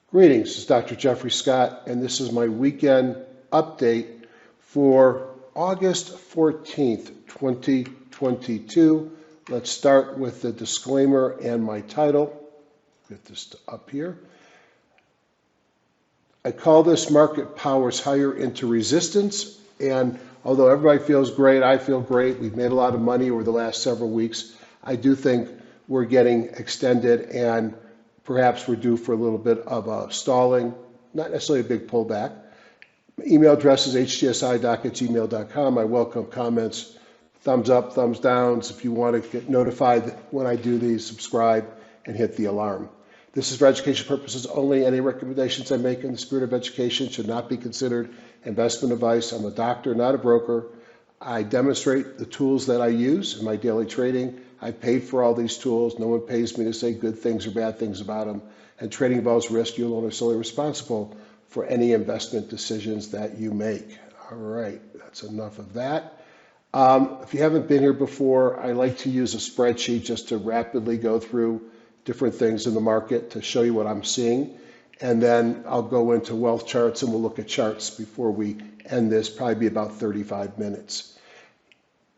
Greetings, this is Dr. Jeffrey Scott, and this is my weekend update for August 14th, 2022. Let's start with the disclaimer and my title. Get this up here. I call this Market Powers Higher into Resistance, and although everybody feels great, I feel great. We've made a lot of money over the last several weeks. I do think we're getting extended and perhaps we're due for a little bit of a stalling, not necessarily a big pullback. My email address is htsi.doc@gmail.com. I welcome comments, thumbs up, thumbs downs. If you want to get notified when I do these, subscribe and hit the alarm. This is for education purposes only. Any recommendations I make in the spirit of education should not be considered investment advice. I'm a doctor, not a broker. I demonstrate the tools that I use in my daily trading. I paid for all these tools. No one pays me to say good things or bad things about them. And trading involves risk. You're only solely responsible for any investment decisions that you make. All right, that's enough of that. If you haven't been here before, I like to use a spreadsheet just to rapidly go through different things in the market to show you what I'm seeing. And then I'll go into wealth charts and we'll look at charts before we end this, probably be about 35 minutes.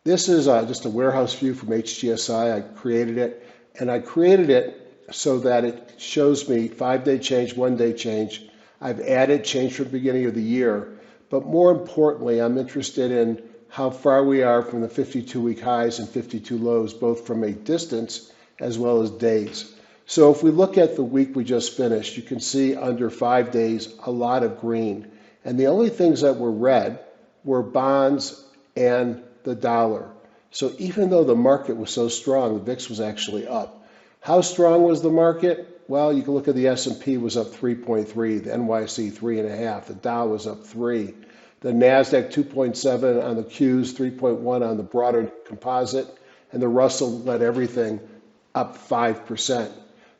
This is just a warehouse view from HGSI. I created it, and I created it so that it shows me 5-day change, 1-day change. I've added change from the beginning of the year, but more importantly, I'm interested in how far we are from the 52-week highs and 52 lows, both from a distance as well as days. So if we look at the week we just finished, you can see under 5 days, a lot of green. And the only things that were red were bonds and the dollar. So even though the market was so strong, the VIX was actually up. How strong was the market? Well, you can look at the S&P was up 3.3, the NYSE 3.5, the Dow was up 3, the Nasdaq 2.7 on the Qs, 3.1 on the broader composite, and the Russell led everything up 5%.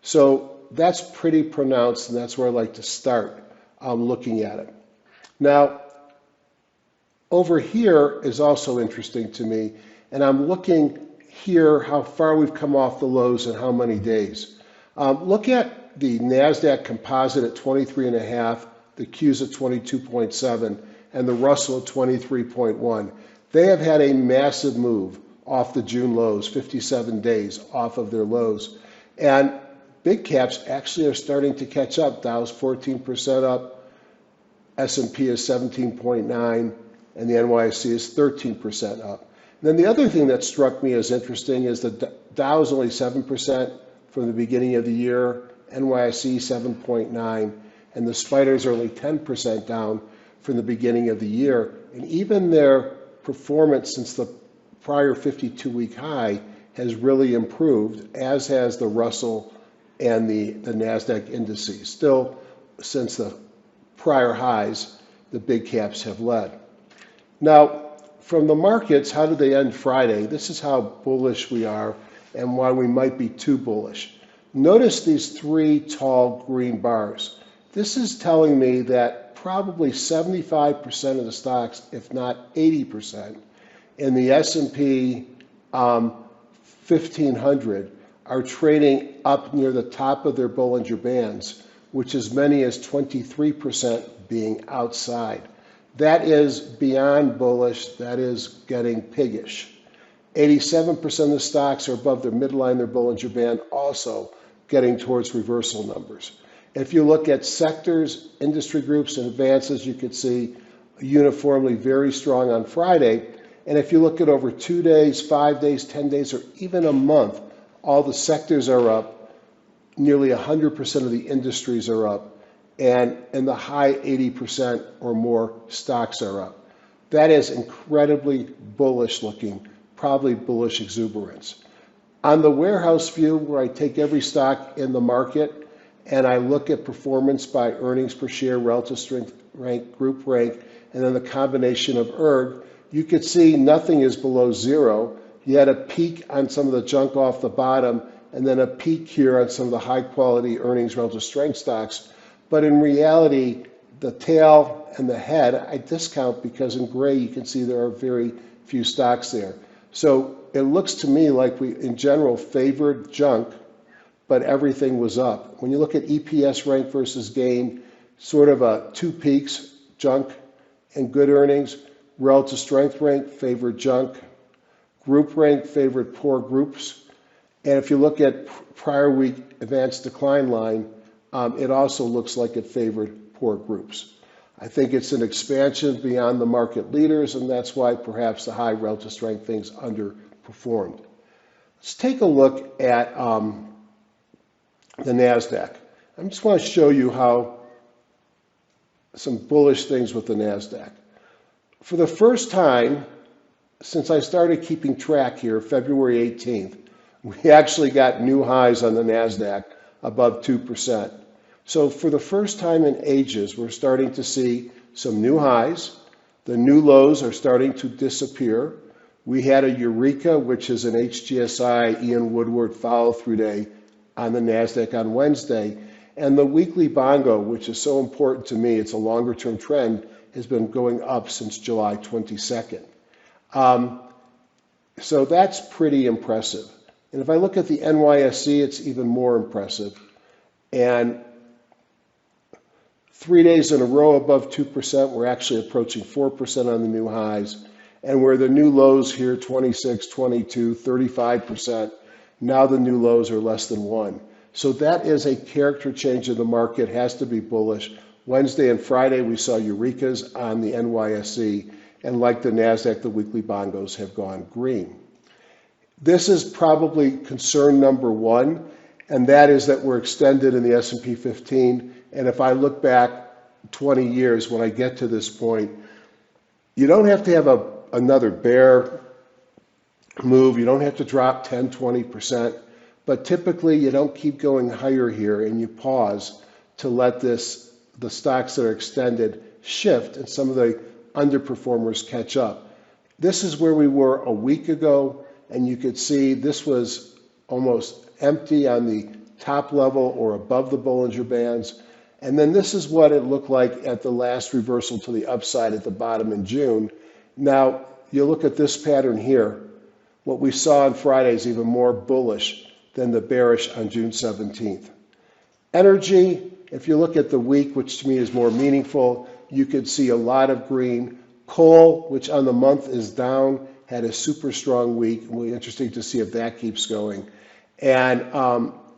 So that's pretty pronounced, and that's where I like to start looking at it. Now, over here is also interesting to me, and I'm looking here how far we've come off the lows and how many days. Look at the Nasdaq composite at 23.5, the Qs at 22.7, and the Russell at 23.1. They have had a massive move off the June lows, 57 days off of their lows. And big caps actually are starting to catch up. Dow's 14% up, S&P is 17.9, and the NYSE is 13% up. And then the other thing that struck me as interesting is that Dow is only 7% from the beginning of the year, NYSE 7.9, and the spiders are only 10% down from the beginning of the year. And even their performance since the prior 52-week high has really improved, as has the Russell and the Nasdaq indices. Still, since the prior highs, the big caps have led. Now, from the markets, how did they end Friday? This is how bullish we are and why we might be too bullish. Notice these 3 tall green bars. This is telling me that probably 75% of the stocks, if not 80%, in the S&P 1500 are trading up near the top of their Bollinger Bands, which is many as 23% being outside. That is beyond bullish. That is getting piggish. 87% of the stocks are above their midline, their Bollinger Band, also getting towards reversal numbers. If you look at sectors, industry groups, and advances, you could see uniformly very strong on Friday. And if you look at over 2 days, 5 days, 10 days, or even a month, all the sectors are up. Nearly 100% of the industries are up. And in the high 80% or more stocks are up. That is incredibly bullish looking, probably bullish exuberance. On the warehouse view, where I take every stock in the market and I look at performance by earnings per share, relative strength rank, group rank, and then the combination of ERG, you could see nothing is below 0. You had a peak on some of the junk off the bottom, and then a peak here on some of the high quality earnings relative strength stocks. But in reality, the tail and the head, I discount because in gray you can see there are very few stocks there. So it looks to me like we, in general, favored junk but everything was up. When you look at EPS rank versus gain, sort of a two peaks, junk and good earnings. Relative strength rank favored junk. Group rank favored poor groups. And if you look at prior week advanced decline line, it also looks like it favored poor groups. I think it's an expansion beyond the market leaders, and that's why perhaps the high relative strength things underperformed. Let's take a look at the Nasdaq. I just want to show you how some bullish things with the Nasdaq. For the first time since I started keeping track here, February 18th, we actually got new highs on the Nasdaq above 2%. So for the first time in ages, we're starting to see some new highs. The new lows are starting to disappear. We had a Eureka, which is an HGSI Ian Woodward follow-through day on the Nasdaq on Wednesday. And the weekly bongo, which is so important to me, it's a longer-term trend, has been going up since July 22nd. So that's pretty impressive. And if I look at the NYSE, it's even more impressive. And 3 days in a row above 2%, we're actually approaching 4% on the new highs. And where the new lows here, 26, 22, 35%, now the new lows are less than 1. So that is a character change in the market, has to be bullish. Wednesday and Friday, we saw Eurekas on the NYSE, and like the Nasdaq, the weekly bongos have gone green. This is probably concern number one, and that is that we're extended in the S&P 15. And if I look back 20 years, when I get to this point, you don't have to have another bear move. You don't have to drop 10, 20%. But typically, you don't keep going higher here, and you pause to let the stocks that are extended shift and some of the underperformers catch up. This is where we were a week ago, and you could see this was almost empty on the top level or above the Bollinger Bands. And then this is what it looked like at the last reversal to the upside at the bottom in June. Now, you look at this pattern here. What we saw on Friday is even more bullish than the bearish on June 17th. Energy, if you look at the week, which to me is more meaningful, you could see a lot of green. Coal, which on the month is down, had a super strong week. It will be interesting to see if that keeps going. And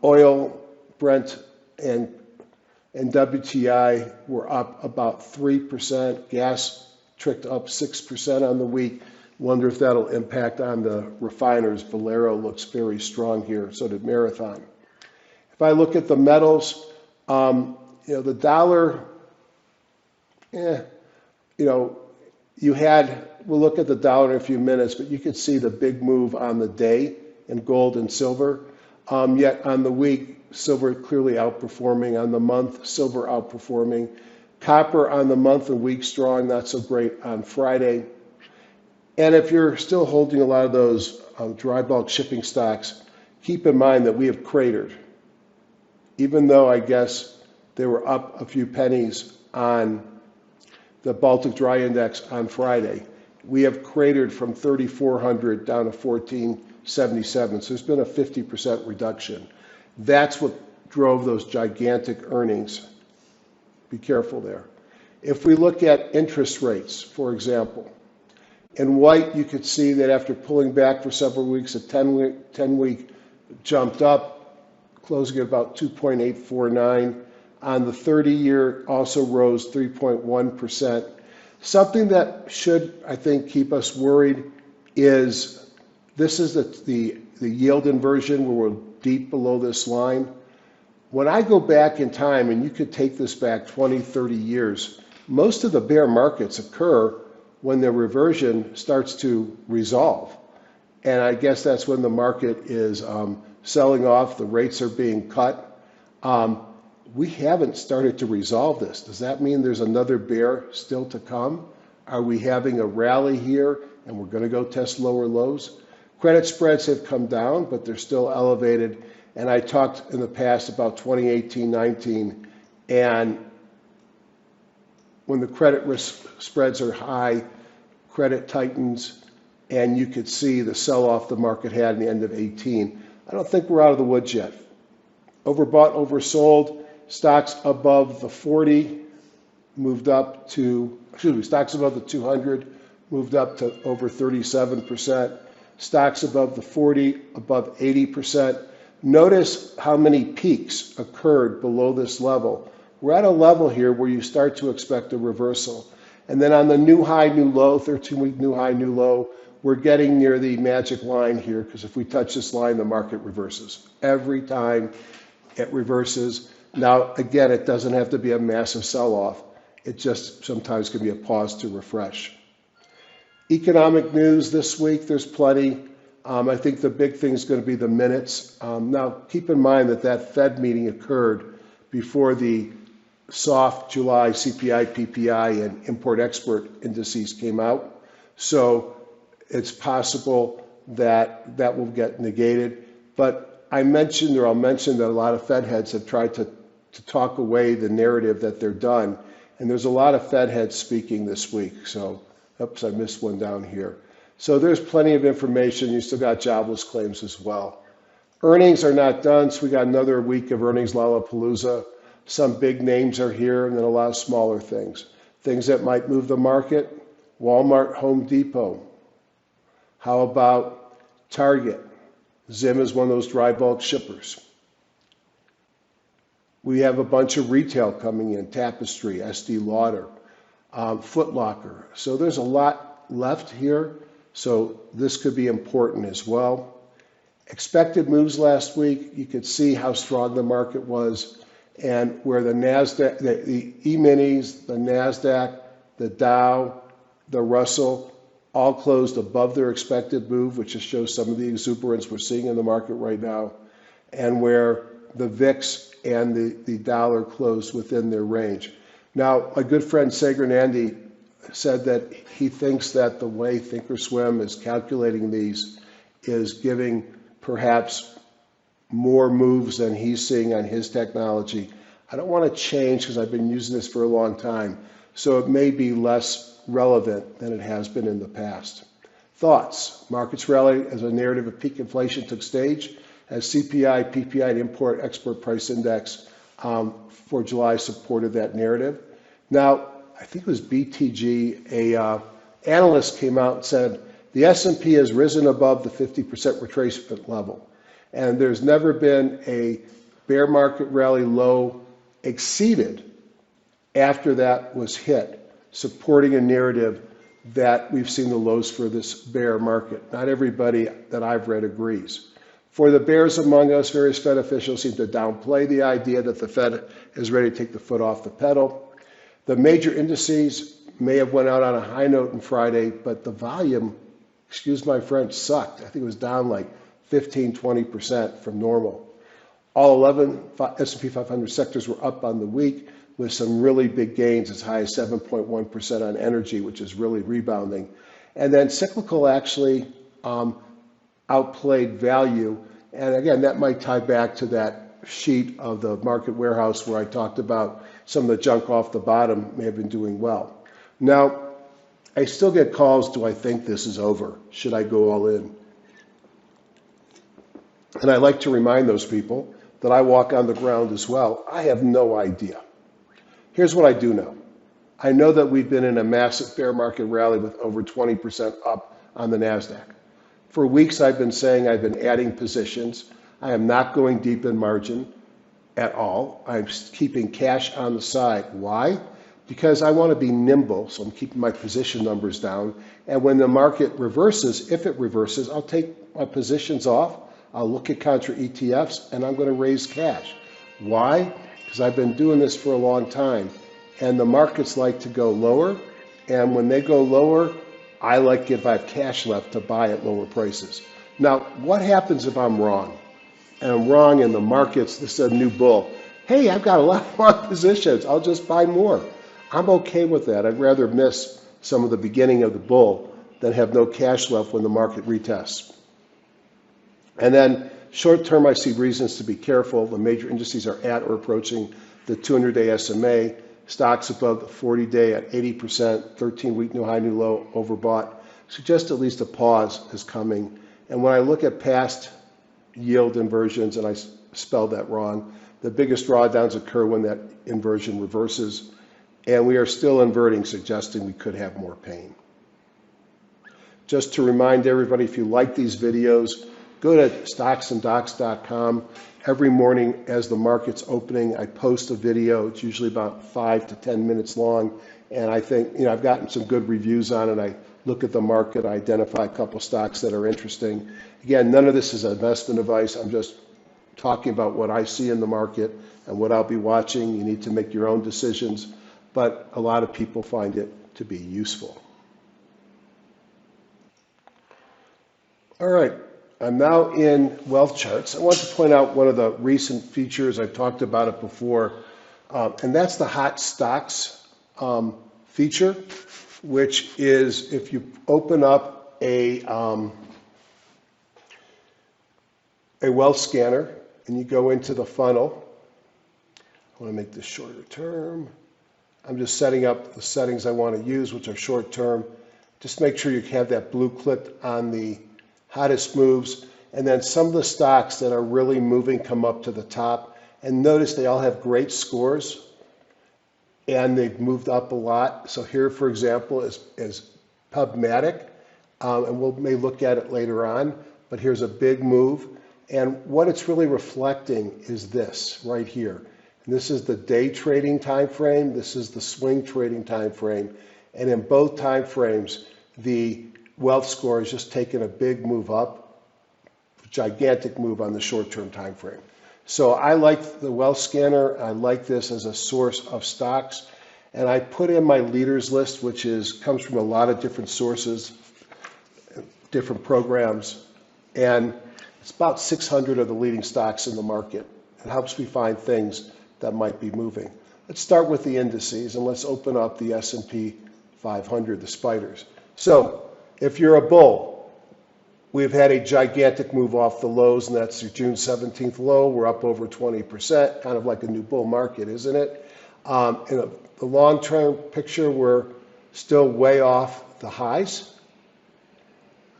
oil, Brent, and WTI were up about 3%. Gas tricked up 6% on the week. Wonder if that'll impact on the refiners. Valero looks very strong here, so did Marathon. If I look at the metals, the dollar, we'll look at the dollar in a few minutes, but you could see the big move on the day in gold and silver. Yet on the week, silver clearly outperforming. On the month, silver outperforming. Copper on the month and week strong, not so great on Friday. And if you're still holding a lot of those dry bulk shipping stocks, keep in mind that we have cratered. Even though I guess they were up a few pennies on the Baltic Dry Index on Friday, we have cratered from 3,400 down to 1,477. So there's been a 50% reduction. That's what drove those gigantic earnings. Be careful there. If we look at interest rates, for example, in white, you could see that after pulling back for several weeks, a 10-week jumped up, closing at about 2.849. On the 30-year, also rose 3.1%. Something that should, I think, keep us worried is this is the yield inversion where we're deep below this line. When I go back in time, and you could take this back 20, 30 years, most of the bear markets occur when the reversion starts to resolve. And I guess that's when the market is selling off, the rates are being cut. We haven't started to resolve this. Does that mean there's another bear still to come? Are we having a rally here and we're going to go test lower lows? Credit spreads have come down, but they're still elevated. And I talked in the past about 2018-19, and when the credit risk spreads are high, credit tightens, and you could see the sell-off the market had in the end of 18. I don't think we're out of the woods yet. Overbought, oversold, stocks above the 40 moved up to, stocks above the 200 moved up to over 37%. Stocks above the 40, above 80%. Notice how many peaks occurred below this level. We're at a level here where you start to expect a reversal. And then on the new high, new low, 13-week new high, new low, we're getting near the magic line here, because if we touch this line, the market reverses. Every time it reverses. Now, again, it doesn't have to be a massive sell-off. It just sometimes can be a pause to refresh. Economic news this week, there's plenty. I think the big thing is going to be the minutes. Now, keep in mind that that Fed meeting occurred before the soft July CPI, PPI, and Import-Export indices came out. So it's possible that that will get negated. But I'll mention that a lot of Fed heads have tried to talk away the narrative that they're done. And there's a lot of Fed heads speaking this week. So, oops, I missed one down here. So there's plenty of information. You still got jobless claims as well. Earnings are not done, so we got another week of earnings Lollapalooza. Some big names are here, and then a lot of smaller things. Things that might move the market: Walmart, Home Depot. How about Target? Zim is one of those dry bulk shippers. We have a bunch of retail coming in: Tapestry, Estée Lauder, Foot Locker. So there's a lot left here. So this could be important as well. Expected moves last week, you could see how strong the market was, and where the Nasdaq, the E-minis, the Nasdaq, the Dow, the Russell, all closed above their expected move, which just shows some of the exuberance we're seeing in the market right now, and where the VIX and the dollar closed within their range. Now, my good friend Sagren Andy said that he thinks that the way Thinkorswim is calculating these is giving perhaps more moves than he's seeing on his technology. I don't want to change because I've been using this for a long time, so it may be less relevant than it has been in the past. Thoughts? Markets rallied as a narrative of peak inflation took stage as CPI, PPI, and Import-Export price index for July supported that narrative. Now, I think it was BTG, a analyst came out and said, the S&P has risen above the 50% retracement level. And there's never been a bear market rally low exceeded after that was hit, supporting a narrative that we've seen the lows for this bear market. Not everybody that I've read agrees. For the bears among us, various Fed officials seem to downplay the idea that the Fed is ready to take the foot off the pedal. The major indices may have went out on a high note on Friday, but the volume, excuse my French, sucked. I think it was down like 15-20% from normal. All 11 S&P 500 sectors were up on the week, with some really big gains as high as 7.1% on energy, which is really rebounding. And then cyclical actually outplayed value. And again, that might tie back to that sheet of the market warehouse where I talked about some of the junk off the bottom may have been doing well. Now, I still get calls, do I think this is over? Should I go all in? And I like to remind those people that I walk on the ground as well. I have no idea. Here's what I do know. I know that we've been in a massive bear market rally with over 20% up on the Nasdaq. For weeks I've been saying I've been adding positions. I am not going deep in margin at all. I'm keeping cash on the side. Why? Because I want to be nimble, so I'm keeping my position numbers down. And when the market reverses, if it reverses, I'll take my positions off. I'll look at contra ETFs, and I'm going to raise cash. Why? Because I've been doing this for a long time. And the markets like to go lower. And when they go lower, I like, if I have cash left, to buy at lower prices. Now, what happens if I'm wrong? And I'm wrong in the markets, this is a new bull. Hey, I've got a lot of long positions. I'll just buy more. I'm okay with that. I'd rather miss some of the beginning of the bull than have no cash left when the market retests. And then short term, I see reasons to be careful. The major indices are at or approaching the 200-day SMA. Stocks above the 40-day at 80%, 13-week new high, new low, overbought. Suggest at least a pause is coming. And when I look at past yield inversions, and I spelled that wrong. The biggest drawdowns occur when that inversion reverses, and we are still inverting, suggesting we could have more pain. Just to remind everybody, if you like these videos, go to stocksanddocs.com. Every morning as the market's opening, I post a video. It's usually about 5 to 10 minutes long, and I think, I've gotten some good reviews on it. I look at the market, I identify a couple stocks that are interesting. Again, none of this is investment advice. I'm just talking about what I see in the market and what I'll be watching. You need to make your own decisions, but a lot of people find it to be useful. All right, I'm now in wealth charts. I want to point out one of the recent features. I've talked about it before, and that's the hot stocks feature, which is if you open up a wealth scanner and you go into the funnel. I want to make this shorter term. I'm just setting up the settings I want to use, which are short term. Just make sure you have that blue clicked on the hottest moves, and then some of the stocks that are really moving come up to the top. And notice they all have great scores, and they've moved up a lot. So here, for example, is Pubmatic, and we may look at it later on, but here's a big move. And what it's really reflecting is this right here. And this is the day trading time frame. This is the swing trading time frame. And in both time frames, the wealth score has just taken a big move up, gigantic move on the short-term time frame. So I like the wealth scanner. I like this as a source of stocks. And I put in my leaders list, which comes from a lot of different sources, different programs. And it's about 600 of the leading stocks in the market. It helps me find things that might be moving. Let's start with the indices, and let's open up the S&P 500, the spiders. So if you're a bull, we've had a gigantic move off the lows, and that's your June 17th low. We're up over 20%, kind of like a new bull market, isn't it? In the long-term picture, we're still way off the highs,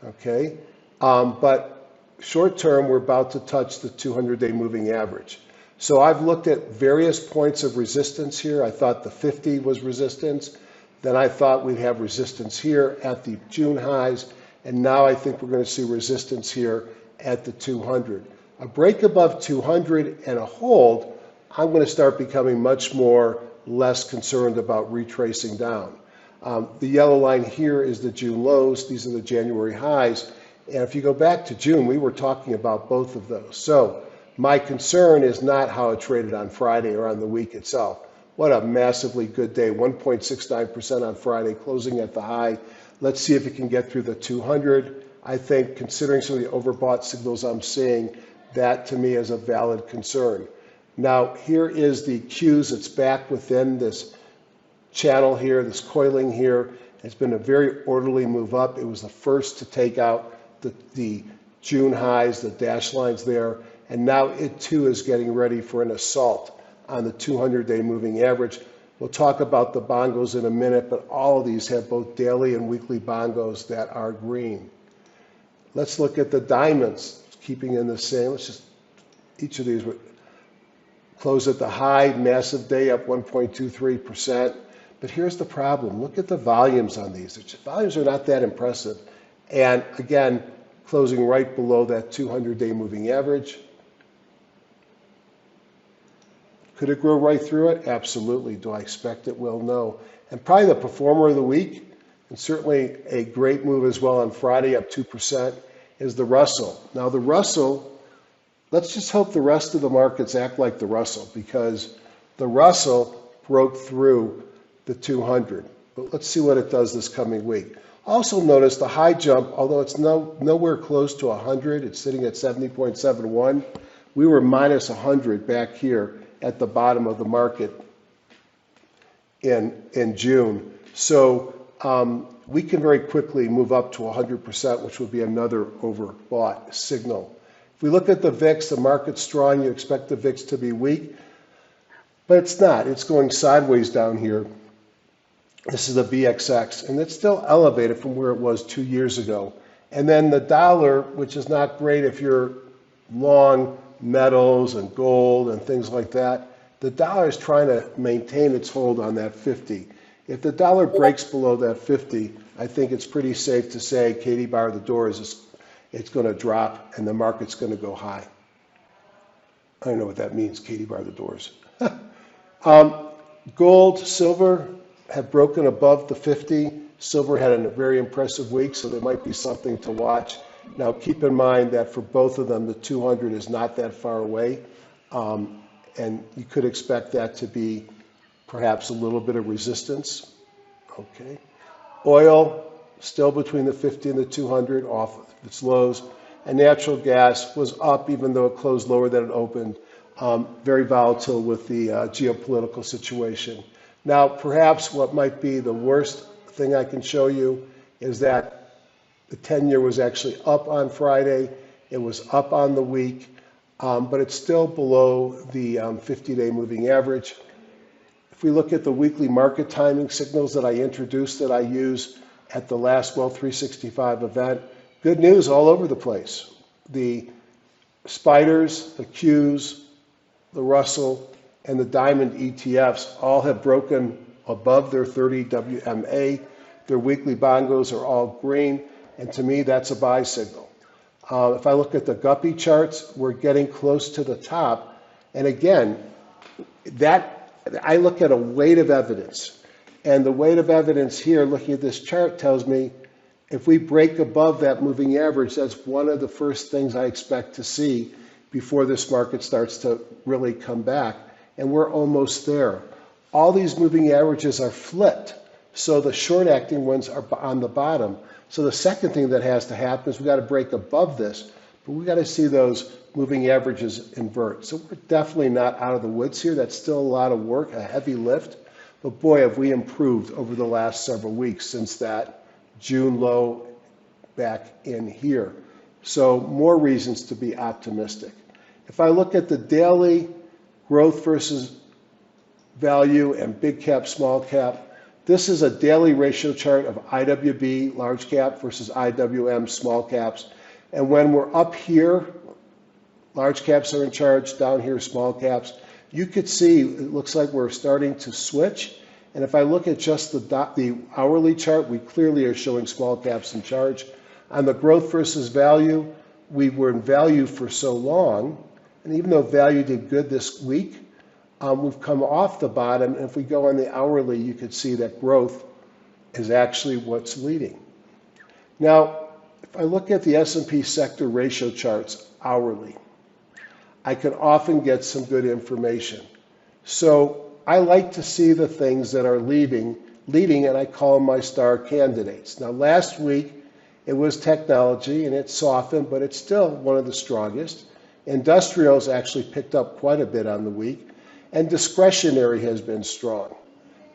okay? But short term, we're about to touch the 200-day moving average. So I've looked at various points of resistance here. I thought the 50 was resistance. Then I thought we'd have resistance here at the June highs. And now I think we're going to see resistance here at the 200. A break above 200 and a hold, I'm going to start becoming much less concerned about retracing down. The yellow line here is the June lows. These are the January highs. And if you go back to June, we were talking about both of those. So my concern is not how it traded on Friday or on the week itself. What a massively good day, 1.69% on Friday, closing at the high. Let's see if it can get through the 200. I think, considering some of the overbought signals I'm seeing, that to me is a valid concern. Now, here is the Qs. It's back within this channel here, this coiling here. It's been a very orderly move up. It was the first to take out the June highs, the dash lines there, and now it too is getting ready for an assault on the 200-day moving average. We'll talk about the bongos in a minute, but all of these have both daily and weekly bongos that are green. Let's look at the diamonds, keeping in the same. Let's just, each of these would close at the high, massive day up 1.23%. But here's the problem. Look at the volumes on these. The volumes are not that impressive. And again, closing right below that 200-day moving average. Could it grow right through it? Absolutely. Do I expect it will? No. And probably the performer of the week, and certainly a great move as well on Friday, up 2%, is the Russell. Now the Russell, let's just hope the rest of the markets act like the Russell, because the Russell broke through the 200. But let's see what it does this coming week. Also notice the high jump, although it's nowhere close to 100, it's sitting at 70.71. We were minus 100 back here at the bottom of the market in June. So we can very quickly move up to 100%, which would be another overbought signal. If we look at the VIX, the market's strong. You expect the VIX to be weak, but it's not. It's going sideways down here. This is the VXX, and it's still elevated from where it was 2 years ago. And then the dollar, which is not great if you're long metals and gold and things like that, the dollar is trying to maintain its hold on that 50. If the dollar breaks below that 50, I think it's pretty safe to say, Katie, bar the doors, it's going to drop and the market's going to go high. I don't know what that means, Katie, bar the doors. Gold, silver have broken above the 50. Silver had a very impressive week, so there might be something to watch. Now, keep in mind that for both of them, the 200 is not that far away, and you could expect that to be perhaps a little bit of resistance. Okay. Oil, still between the 50 and the 200, off its lows. And natural gas was up, even though it closed lower than it opened. Very volatile with the geopolitical situation. Now, perhaps what might be the worst thing I can show you is that the 10-year was actually up on Friday. It was up on the week, but it's still below the 50-day moving average. If we look at the weekly market timing signals that I introduced that I use at the last Wealth 365 event, good news all over the place. The spiders, the Qs, the Russell, and the Diamond ETFs all have broken above their 30 WMA. Their weekly bongos are all green, and to me, that's a buy signal. If I look at the Guppy charts, we're getting close to the top. And again, I look at a weight of evidence. And the weight of evidence here, looking at this chart, tells me if we break above that moving average, that's one of the first things I expect to see before this market starts to really come back. And we're almost there. All these moving averages are flipped, so the short acting ones are on the bottom. So the second thing that has to happen is we got to break above this, but we got to see those moving averages invert. So we're definitely not out of the woods here. That's still a lot of work, a heavy lift, but boy, have we improved over the last several weeks since that June low back in here. So more reasons to be optimistic. If I look at the daily growth versus value and big cap, small cap, this is a daily ratio chart of IWB, large cap, versus IWM, small caps. And when we're up here, large caps are in charge, down here, small caps. You could see, it looks like we're starting to switch. And if I look at just the hourly chart, we clearly are showing small caps in charge. On the growth versus value, we were in value for so long, and even though value did good this week, we've come off the bottom, and if we go on the hourly, you could see that growth is actually what's leading. Now, if I look at the S&P sector ratio charts hourly, I can often get some good information. So I like to see the things that are leading, and I call them my star candidates. Now, last week, it was technology, and it softened, but it's still one of the strongest. Industrials actually picked up quite a bit on the week, and discretionary has been strong.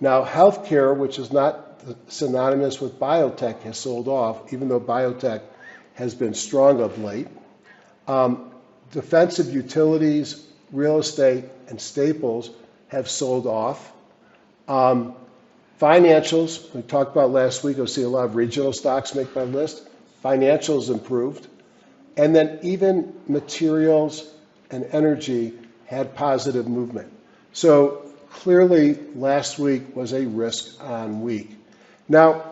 Now, healthcare, which is not synonymous with biotech, has sold off, even though biotech has been strong of late. Defensive utilities, real estate, and staples have sold off. Financials, we talked about last week, you'll see a lot of regional stocks make my list. Financials improved. And then even materials and energy had positive movement. So clearly last week was a risk on week. Now,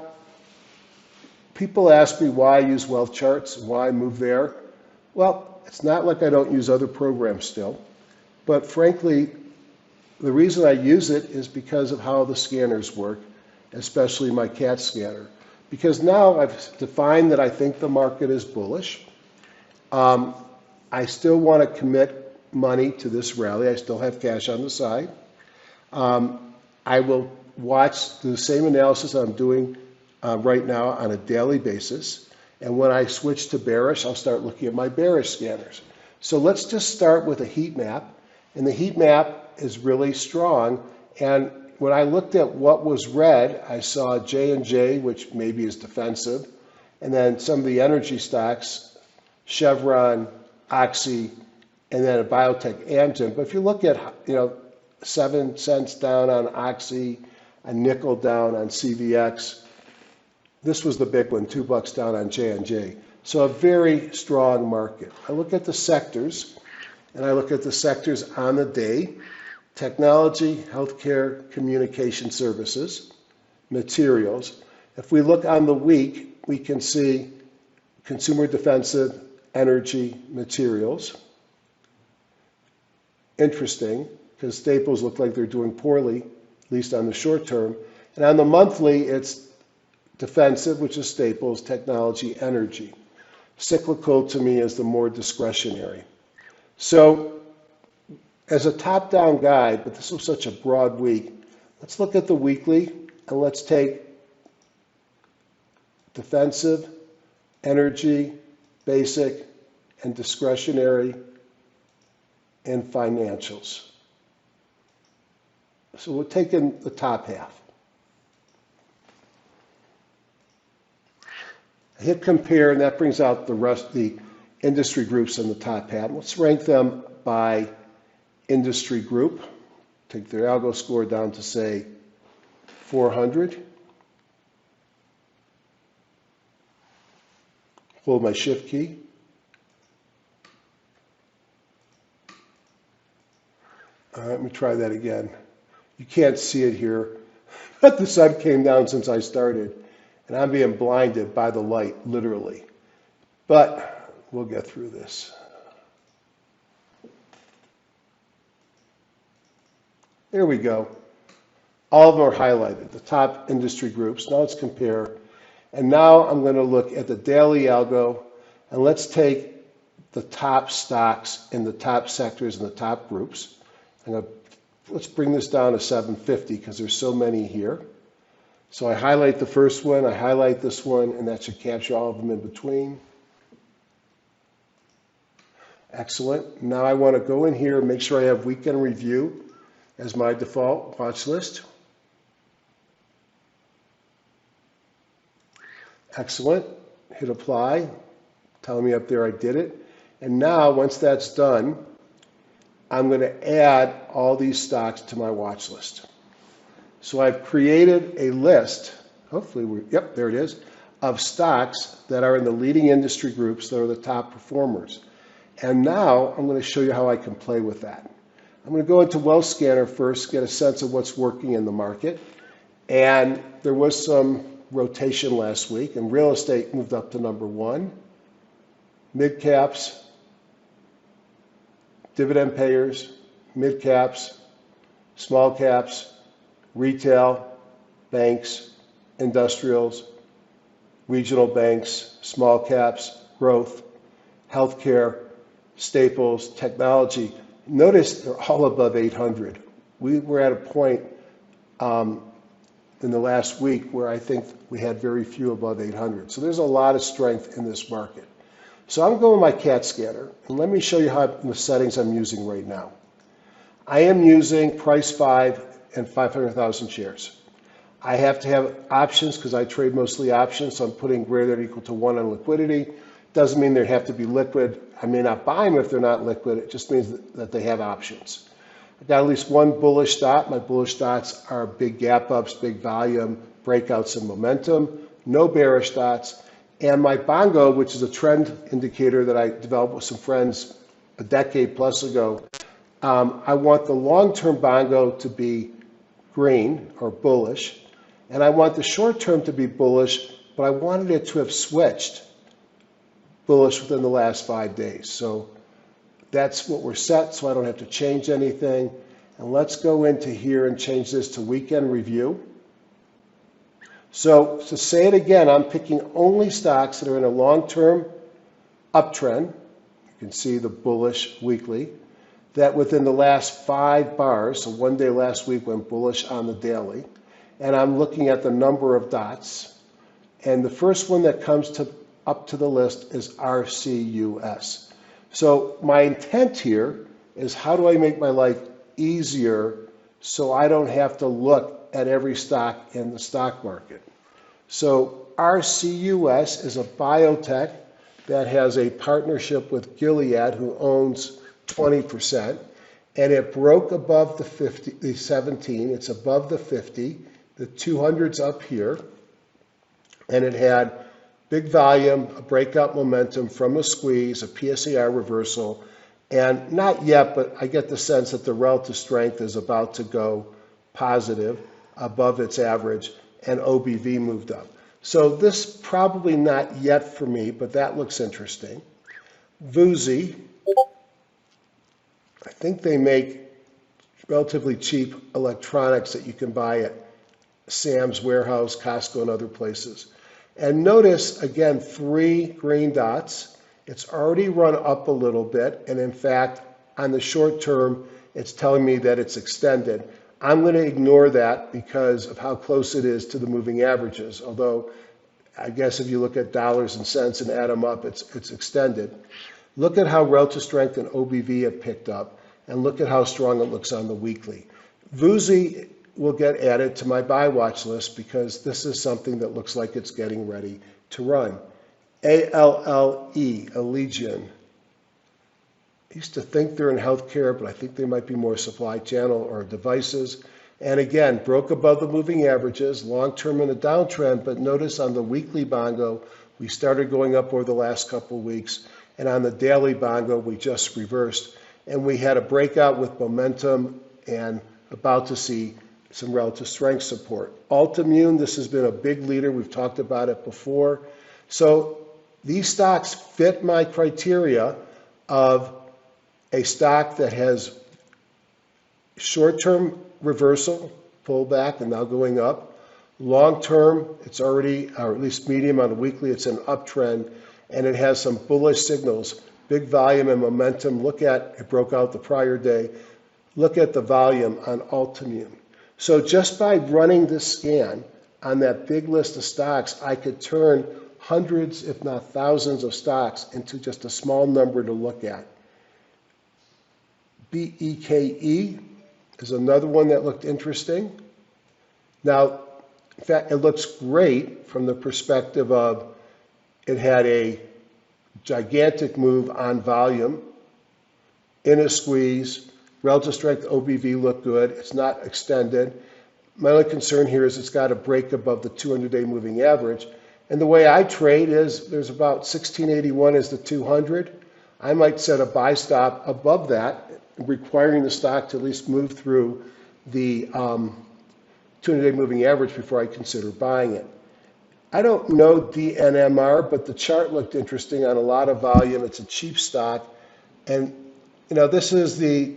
people ask me why I use wealth charts, why I move there. Well, it's not like I don't use other programs still, but frankly, the reason I use it is because of how the scanners work, especially my CAT scanner. Because now I've defined that I think the market is bullish. I still want to commit money to this rally. I still have cash on the side. I will watch the same analysis I'm doing right now on a daily basis. And when I switch to bearish, I'll start looking at my bearish scanners. So let's just start with a heat map. And the heat map is really strong. And when I looked at what was red, I saw J&J, which maybe is defensive, and then some of the energy stocks, Chevron, Oxy, and then a biotech, Amgen. But if you look at, 7 cents down on Oxy, a nickel down on CVX, this was the big one, $2 down on J&J. So a very strong market. I look at the sectors, and I look at the sectors on the day: technology, healthcare, communication services, materials. If we look on the week, we can see consumer defensive, energy, materials. Interesting, because staples look like they're doing poorly, at least on the short term. And on the monthly, it's defensive, which is staples, technology, energy. Cyclical to me is the more discretionary. So as a top-down guide, but this was such a broad week, let's look at the weekly and let's take defensive, energy, basic, and discretionary, and financials. So we're taking the top half. I hit compare, and that brings out the rest of the industry groups in the top half. Let's rank them by industry group. Take their algo score down to, say, 400. Hold my shift key. Let me try that again. You can't see it here, but the sun came down since I started, and I'm being blinded by the light, literally. But we'll get through this. There we go. All of them are highlighted, the top industry groups. Now let's compare. And now I'm going to look at the daily algo, and let's take the top stocks in the top sectors and the top groups. Let's bring this down to 750 because there's so many here. So I highlight the first one, I highlight this one, and that should capture all of them in between. Excellent. Now I want to go in here and make sure I have weekend review as my default watch list. Excellent. Hit apply. Telling me up there I did it. And now once that's done, I'm going to add all these stocks to my watch list. So I've created a list, hopefully there it is, of stocks that are in the leading industry groups that are the top performers. And now I'm going to show you how I can play with that. I'm going to go into Wealth Scanner first, get a sense of what's working in the market. And there was some rotation last week, and real estate moved up to number one. Mid caps, dividend payers, mid caps, small caps, retail, banks, industrials, regional banks, small caps, growth, healthcare, staples, technology. Notice they're all above 800. We were at a point in the last week where I think we had very few above 800. So there's a lot of strength in this market. So I'm going with my CAT scanner, and let me show you how the settings I'm using right now. I am using price 5 and 500,000 shares. I have to have options because I trade mostly options, so I'm putting greater than or equal to 1 on liquidity. Doesn't mean they have to be liquid. I may not buy them if they're not liquid. It just means that they have options. I've got at least one bullish dot. My bullish dots are big gap ups, big volume, breakouts, and momentum. No bearish dots. And my bongo, which is a trend indicator that I developed with some friends a decade plus ago, I want the long-term bongo to be green or bullish, and I want the short-term to be bullish, but I wanted it to have switched bullish within the last 5 days. So that's what we're set, so I don't have to change anything. And let's go into here and change this to weekend review. So to say it again, I'm picking only stocks that are in a long-term uptrend. You can see the bullish weekly, that within the last 5 bars, so one day last week went bullish on the daily, and I'm looking at the number of dots. And the first one that comes up to the list is RCUS. So my intent here is how do I make my life easier so I don't have to look at every stock in the stock market. So RCUS is a biotech that has a partnership with Gilead, who owns 20%, and it broke above the 17. It's above the 50. The 200's up here, and it had big volume, a breakout momentum from a squeeze, a PSAR reversal, And not yet, but I get the sense that the relative strength is about to go positive above its average, and OBV moved up. So this probably not yet for me, but that looks interesting. VUSI, I think they make relatively cheap electronics that you can buy at Sam's Warehouse, Costco, and other places. And notice, again, 3 green dots. It's already run up a little bit, and in fact, on the short term, it's telling me that it's extended. I'm going to ignore that because of how close it is to the moving averages, although I guess if you look at dollars and cents and add them up, it's extended. Look at how relative strength and OBV have picked up, and look at how strong it looks on the weekly. VUSI will get added to my buy watch list because this is something that looks like it's getting ready to run. ALLE, Allegion. I used to think they're in healthcare, but I think they might be more supply channel or devices. And again, broke above the moving averages, long-term in a downtrend, but notice on the weekly bongo, we started going up over the last couple of weeks, and on the daily bongo, we just reversed. And we had a breakout with momentum and about to see some relative strength support. Altimmune, this has been a big leader. We've talked about it before. So these stocks fit my criteria of a stock that has short-term reversal, pullback, and now going up. Long-term, it's already, or at least medium on the weekly, it's an uptrend, and it has some bullish signals, big volume and momentum. Look at, it broke out the prior day. Look at the volume on Altimmune. So just by running this scan on that big list of stocks, I could turn hundreds, if not thousands of stocks into just a small number to look at. BEKE is another one that looked interesting. Now, in fact, it looks great from the perspective of it had a gigantic move on volume, in a squeeze, relative strength OBV looked good, it's not extended. My only concern here is it's got to break above the 200-day moving average. And the way I trade is there's about 1681 is the 200. I might set a buy stop above that, requiring the stock to at least move through the 200-day moving average before I consider buying it. I don't know DNMR, but the chart looked interesting on a lot of volume. It's a cheap stock. And, you know, this is the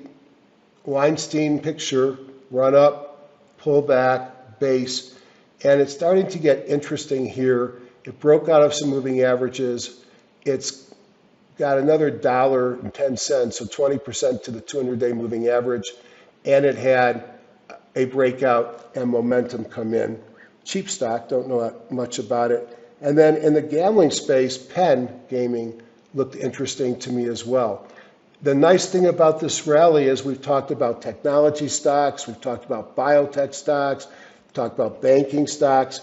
Weinstein picture, run up, pull back, base. And it's starting to get interesting here. It broke out of some moving averages. It's got another $1.10, so 20% to the 200-day moving average. And it had a breakout and momentum come in. Cheap stock, don't know much about it. And then in the gambling space, Penn Gaming looked interesting to me as well. The nice thing about this rally is we've talked about technology stocks, we've talked about biotech stocks, we've talked about banking stocks.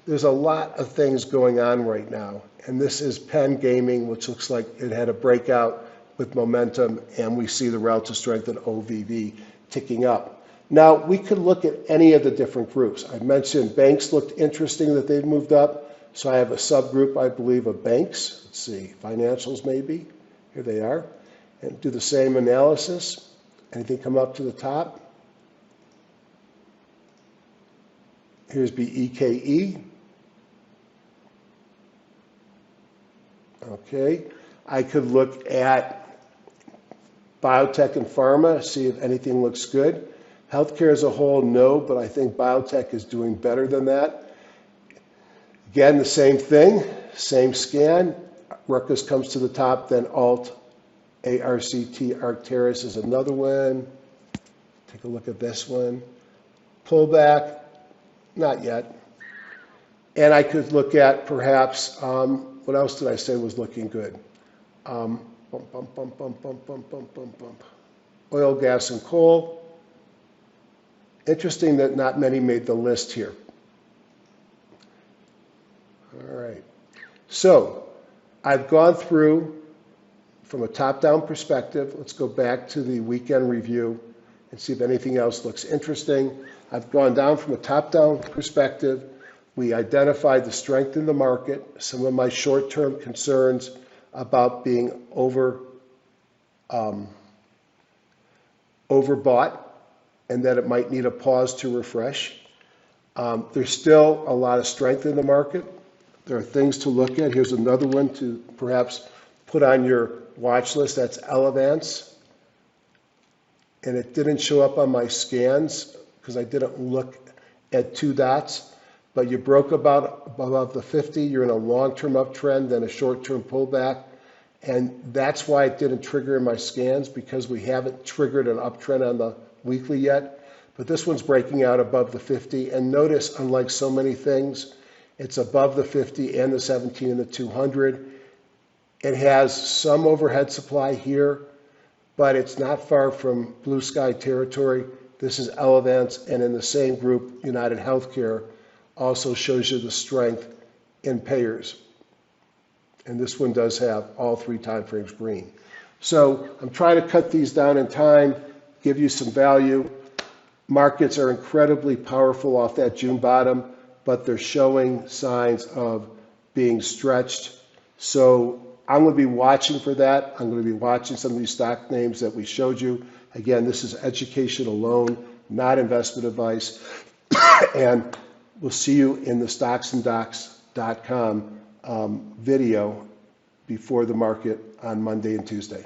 There's a lot of things going on right now. And this is Penn Gaming, which looks like it had a breakout with momentum, and we see the relative strength in OVV ticking up. Now, we could look at any of the different groups. I mentioned banks looked interesting that they've moved up. So I have a subgroup, I believe, of banks. Let's see, financials maybe. Here they are. And do the same analysis. Anything come up to the top? Here's BEKE. Okay. I could look at biotech and pharma, see if anything looks good. Healthcare as a whole, no, but I think biotech is doing better than that. Again, the same thing, same scan. Ruckus comes to the top, then Alt, ARCT, Arcturus is another one. Take a look at this one. Pullback, not yet. And I could look at perhaps, what else did I say was looking good? Oil, gas, and coal. Interesting that not many made the list here. All right. So I've gone through from a top-down perspective. Let's go back to the weekend review and see if anything else looks interesting. I've gone down from a top-down perspective. We identified the strength in the market, some of my short-term concerns about being overbought and that it might need a pause to refresh. There's still a lot of strength in the market. There are things to look at. Here's another one to perhaps put on your watch list. That's Elevance. And it didn't show up on my scans because I didn't look at two dots. But you broke above the 50. You're in a long-term uptrend, then a short-term pullback. And that's why it didn't trigger in my scans, because we haven't triggered an uptrend on the weekly yet. But this one's breaking out above the 50. And notice, unlike so many things, it's above the 50 and the 17 and the 200. It has some overhead supply here, but it's not far from blue sky territory. This is Elevance, and in the same group, United Healthcare also shows you the strength in payers. And this one does have all three time frames green. So I'm trying to cut these down in time, give you some value. Markets are incredibly powerful off that June bottom, but they're showing signs of being stretched. So I'm going to be watching for that. I'm going to be watching some of these stock names that we showed you. Again, this is education alone, not investment advice. And we'll see you in the stocksanddocs.com video before the market on Monday and Tuesday.